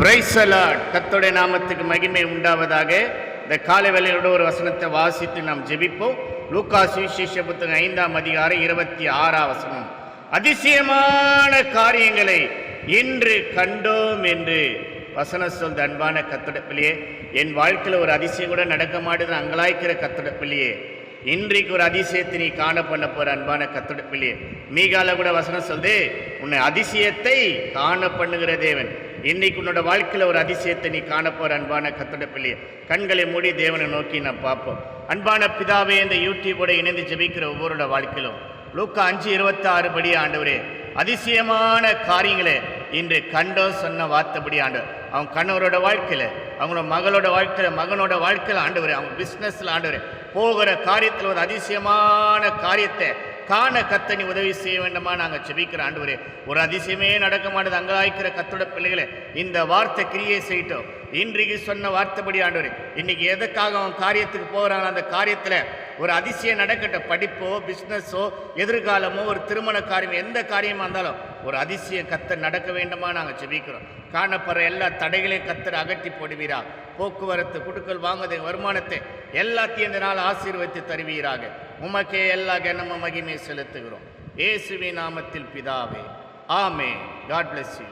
Praise the Lord. கர்த்தருடைய நாமத்துக்கு மகிமை உண்டாவதாக. இந்த காலை வேளையோட ஒரு வசனத்தை வாசித்து நாம் ஜெபிப்போம். லூக்கா சுவிசேஷ புத்தகம் 5ஆம் அதிகாரம் 26ஆம் வசனம். அதிசயமான காரியங்களை இன்று கண்டோம் என்று வசனம் சொல்ற அன்பான கர்த்தருடைய பிள்ளையே, என் வாழ்க்கையில் ஒரு அதிசயம் கூட நடக்க மாட்டேது அங்கலாய்க்கிற கர்த்தருடைய பிள்ளையே, இன்றைக்கு ஒரு அதிசயத்தை நீ காண பண்ண போற அன்பான கர்த்தருடைய பிள்ளையே. மீகால கூட வசனம் சொல்லுது, உன்னை அதிசயத்தை காண பண்ணுகிற தேவன். இன்னைக்கு உன்னோட வாழ்க்கையில் ஒரு அதிசயத்தை நீ காண போற அன்பான கர்த்தருடைய பிள்ளையே. கண்களை மூடி தேவனை நோக்கி நாம் பார்ப்போம். அன்பான பிதாவே, இந்த யூடியூபோட இணைந்து ஜெபிக்கிற ஒவ்வொருட வாழ்க்கையிலும் லூக்கா 5:26 படி ஆண்டவரே, அதிசயமான காரியங்களை இன்று கண்டோம் சொன்ன வார்த்தைப்படி ஆண்டவர் அவங்க கணவரோட வாழ்க்கையில், அவங்களோட மகளோட வாழ்க்கையில், மகனோட வாழ்க்கையில் ஆண்டவர், அவங்க பிஸ்னஸில் ஆண்டவர் போகிற காரியத்தில் ஒரு அதிசயமான காரியத்தை காண கத்தனி உதவி செய்ய வேண்டுமா நாங்கள் செபிக்கிற ஆண்டவரே. ஒரு அதிசயமே நடக்க மாட்டேது அங்கலாய்க்கிற கத்தோட பிள்ளைகளை இந்த வார்த்தை கிரியை செய்யட்டும். இன்றைக்கு சொன்ன வார்த்தைப்படி ஆண்டவரே, இன்னைக்கு எதுக்காக அவன் காரியத்துக்கு போகிறாங்க அந்த காரியத்தில் ஒரு அதிசயம் நடக்கட்டும். படிப்போ, பிஸ்னஸோ, எதிர்காலமோ, ஒரு திருமண காரியம், எந்த காரியமாக இருந்தாலும் ஒரு அதிசயம் கத்தர் நடக்க வேண்டுமா நாங்கள் செபிக்கிறோம். காணப்படுற எல்லா தடைகளையும் கத்தர் அகற்றி போடுவீரா. போக்குவரத்து, குடுக்கல் வாங்குதை, வருமானத்தை எல்லாத்தையும் இந்த நாள் ஆசீர்வதித்து தருவீராக. உமக்கே எல்லா கனமும் மகிமை செலுத்துகிறோம். இயேசுவின் நாமத்தில் பிதாவே, ஆமென். God bless you.